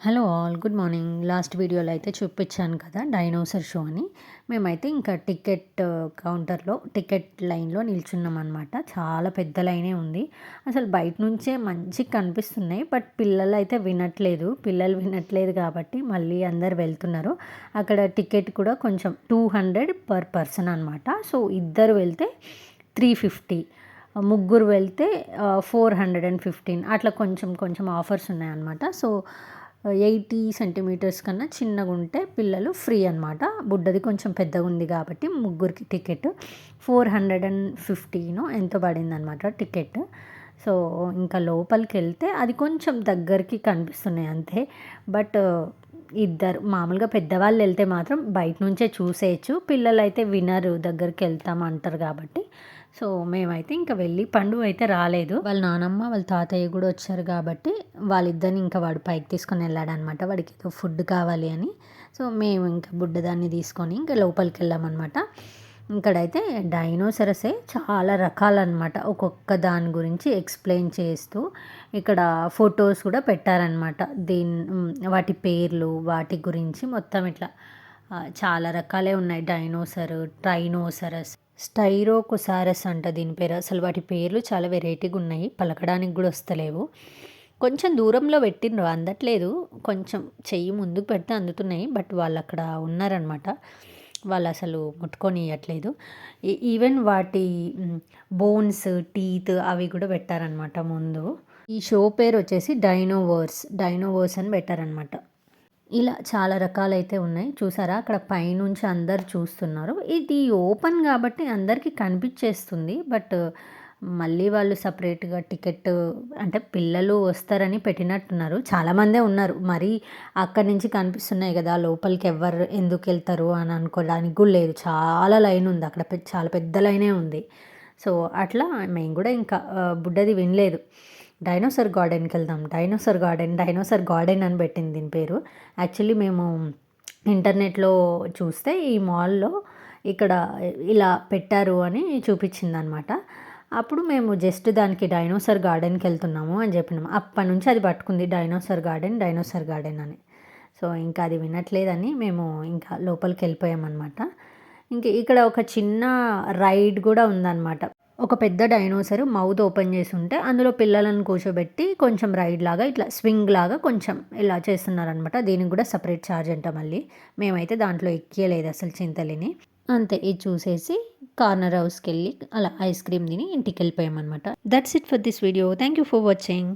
Hello all, good morning. Last వీడియోలో అయితే చూపించాను కదా డైనోసర్ షో అని. మేమైతే ఇంకా టికెట్ లైన్లో నిల్చున్నాం అనమాట. చాలా పెద్ద లైనే ఉంది. అసలు బయట నుంచే మంచిగా కనిపిస్తున్నాయి. బట్ పిల్లలు వినట్లేదు కాబట్టి మళ్ళీ అందరు వెళ్తున్నారు. అక్కడ టికెట్ కూడా కొంచెం 200 పర్ పర్సన్ అనమాట. సో ఇద్దరు వెళ్తే 350, ముగ్గురు వెళ్తే 415, అట్లా కొంచెం కొంచెం ఆఫర్స్ ఉన్నాయన్నమాట. సో 80 సెంటీమీటర్స్ కన్నా చిన్నగా ఉంటే పిల్లలు ఫ్రీ అనమాట. బుడ్డది కొంచెం పెద్దగా ఉంది కాబట్టి ముగ్గురికి టికెట్ 450 ఎంతో పడింది అనమాట టికెట్. సో ఇంకా లోపలికి వెళ్తే అది కొంచెం దగ్గరికి కనిపిస్తున్నాయి అంతే. బట్ ఇద్దరు మామూలుగా పెద్దవాళ్ళు వెళ్తే మాత్రం బయట నుంచే చూసేయచ్చు. పిల్లలు అయితే వినరు, దగ్గరికి వెళ్తాం అంటారు కాబట్టి. సో మేమైతే ఇంకా వెళ్ళి, పండు అయితే రాలేదు. వాళ్ళ నానమ్మ వాళ్ళ తాతయ్య కూడా వచ్చారు కాబట్టి వాళ్ళిద్దరిని ఇంకా వాడు పైకి తీసుకొని వెళ్ళాడనమాట. వాడికి ఏదో ఫుడ్ కావాలి అని. సో మేము ఇంకా బుడ్డదాన్ని తీసుకొని ఇంకా లోపలికి వెళ్ళామన్నమాట. ఇక్కడైతే డైనోసరసే చాలా రకాలన్నమాట. ఒక్కొక్క దాని గురించి ఎక్స్ప్లెయిన్ చేస్తూ ఇక్కడ ఫొటోస్ కూడా పెట్టారనమాట. వాటి పేర్లు, వాటి గురించి మొత్తం ఇట్లా చాలా రకాలే ఉన్నాయి. డైనోసర్, ట్రైనోసరస్, స్టైరోకోసారస్ అంట దీని పేరు. అసలు వాటి పేర్లు చాలా వెరైటీగా ఉన్నాయి, పలకడానికి కూడా వస్తలేవు. కొంచెం దూరంలో పెట్టిండ్రు, అందట్లేదు. కొంచెం చెయ్యి ముందుకు పెడితే అందుతున్నాయి. బట్ వాళ్ళు అక్కడ ఉన్నారనమాట. వాళ్ళు అసలు ముట్టుకొనియట్లేదు. ఈవెన్ వాటి బోన్స్, టీత్ అవి కూడా పెట్టారనమాట ముందు. ఈ షో పేరు వచ్చేసి డైనోవర్స్ అని పెట్టారనమాట. ఇలా చాలా రకాలైతే ఉన్నాయి. చూసారా అక్కడ పైనుంచి అందరు చూస్తున్నారు. ఇది ఓపెన్ కాబట్టి అందరికీ కనిపించేస్తుంది. బట్ మళ్ళీ వాళ్ళు సపరేట్గా టికెట్, అంటే పిల్లలు వస్తారని పెట్టినట్టున్నారు. చాలామందే ఉన్నారు. మరి అక్కడి నుంచి కనిపిస్తున్నాయి కదా, లోపలికి ఎవరు ఎందుకు వెళ్తారు అని అనుకోవడానికి కూడా లేదు. చాలా లైన్ ఉంది అక్కడ, చాలా పెద్ద లైనే ఉంది. సో అట్లా మేము కూడా ఇంకా బుడ్డది వినలేదు. డైనోసార్ గార్డెన్కి వెళ్దాం, డైనోసార్ గార్డెన్ అని పెట్టింది దీని పేరు. యాక్చువల్లీ మేము ఇంటర్నెట్లో చూస్తే ఈ మాల్లో ఇక్కడ ఇలా పెట్టారు అని చూపించింది అనమాట. అప్పుడు మేము జస్ట్ దానికి డైనోసార్ గార్డెన్కి వెళ్తున్నాము అని చెప్పినాము. అప్పటి నుంచి అది పట్టుకుంది డైనోసార్ గార్డెన్ అని. సో ఇంకా అది వినట్లేదని మేము ఇంకా లోపలికి వెళ్ళిపోయామన్నమాట. ఇంకా ఇక్కడ ఒక చిన్న రైడ్ కూడా ఉందన్నమాట. ఒక పెద్ద డైనోసర్ మౌత్ ఓపెన్ చేసి ఉంటే అందులో పిల్లలను కూర్చోబెట్టి కొంచెం రైడ్ లాగా ఇట్లా స్వింగ్ లాగా కొంచెం ఇలా చేస్తున్నారనమాట. దీనికి కూడా సపరేట్ ఛార్జ్ అంట. మళ్ళీ మేమైతే దాంట్లో ఎక్కియలేదు అసలు చింతలిని. అంతే, ఇది చూసేసి కార్నర్ హౌస్కి వెళ్ళి అలా ఐస్ క్రీమ్ తిని ఇంటికి వెళ్ళిపోయామన్నమాట. That's it for this video. Thank you for watching.